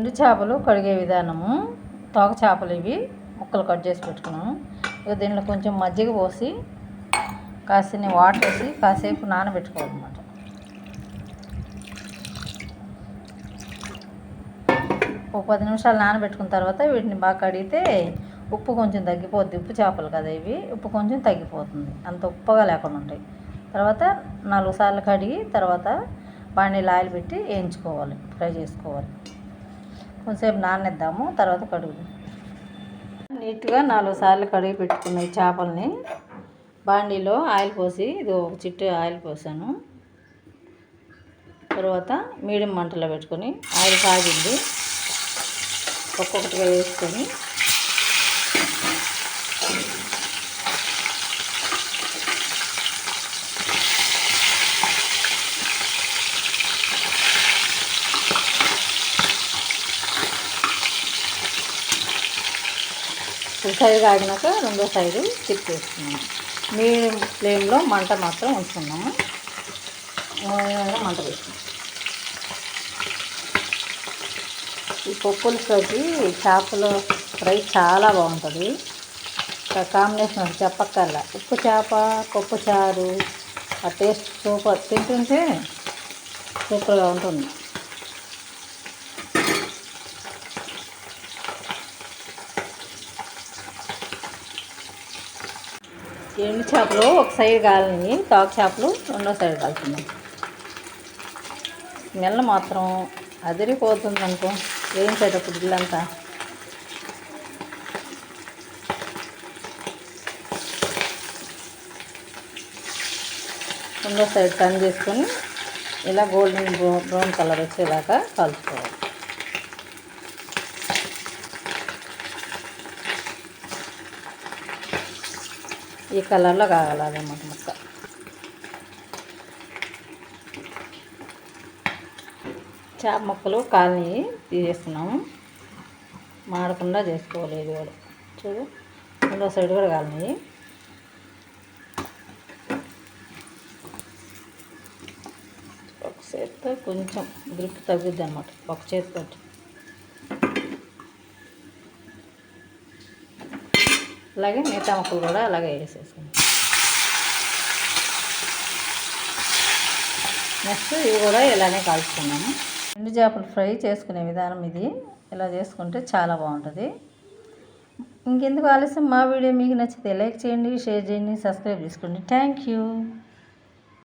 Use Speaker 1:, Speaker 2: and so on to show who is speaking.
Speaker 1: ఎండు చేపలు కడిగే విధానము. తోక చేపలు ఇవి ముక్కలు కట్ చేసి పెట్టుకున్నాము. ఇక దీనిలో కొంచెం మజ్జిగ పోసి కాసిన్ని వాటర్ వేసి కాసేపు నానబెట్టుకోవాలన్నమాట. ఒక 10 నిమిషాలు నానబెట్టుకున్న తర్వాత వీటిని బాగా కడిగితే ఉప్పు కొంచెం తగ్గిపోద్ది. ఉప్పు చేపలు కదా ఇవి, ఉప్పు కొంచెం తగ్గిపోతుంది, అంత ఉప్పుగా లేకుండా ఉంటాయి. తర్వాత 4 సార్లు కడిగి తర్వాత బాండీలో ఆయిల్ పెట్టి వేయించుకోవాలి, ఫ్రై చేసుకోవాలి. కొంచెంసేపు నాననిద్దాము, తర్వాత కడుగుదాం. నీట్గా 4 సార్లు కడిగి పెట్టుకున్న ఈ చేపల్ని బాండీలో ఆయిల్ పోసి, ఇది ఒక చిట్టు ఆయిల్ పోసాను. తర్వాత మీడియం మంటలో పెట్టుకొని ఆయిల్ కాగింది, ఒక్కొక్కటిగా వేసుకొని ఒక సైడ్ కాగినాక రెండో సైడు తిప్పేస్తున్నాము. మీడియం ఫ్లేమ్లో మంట మాత్రం ఉంచుకున్నాము. మంట వేసుకున్నాం. ఈ పప్పులతోటి చేపల ఫ్రై చాలా బాగుంటుంది. కాంబినేషన్ చెప్పక్కర్లా. ఉప్పు చేప, పప్పు చారు, ఆ టేస్ట్ సూపర్. తింటుంటే సూపర్గా ఉంటుంది. ఎండు చేపలు ఒక సైడ్ కాలని, తోక చేపలు రెండో సైడ్ కాలుతున్నాం. స్మెల్ మాత్రం అదిరిపోతుంది అనుకో వేయించేటప్పుడు ఇల్లంతా. రెండో సైడ్ టర్న్ చేసుకొని ఇలా గోల్డెన్ బ్రౌన్ కలర్ వచ్చేలాగా కాల్చుకోవాలి. ఈ కలర్లో కావాలి అన్నమాట ముక్క. చేప ముక్కలు కాలని తీసేస్తున్నాము. మాడకుండా చేసుకోవాలి. ఇది కూడా చూడు, రెండో సైడ్ కూడా కాలని. ఒక చేతితో కొంచెం గ్రిప్ తగ్గుద్ది అన్నమాట, ఒక చేతితో. అలాగే మిగతా ముక్కలు కూడా అలాగే వేసేసుకుంటాం. నెక్స్ట్ ఇవి కూడా ఇలానే కాల్చుకున్నాము. ఎండు చేపలు ఫ్రై చేసుకునే విధానం ఇది. ఇలా చేసుకుంటే చాలా బాగుంటుంది. ఇంకెందుకు ఆలస్యం, మా వీడియో మీకు నచ్చితే లైక్ చేయండి, షేర్ చేయండి, సబ్స్క్రైబ్ చేసుకోండి. Thank you.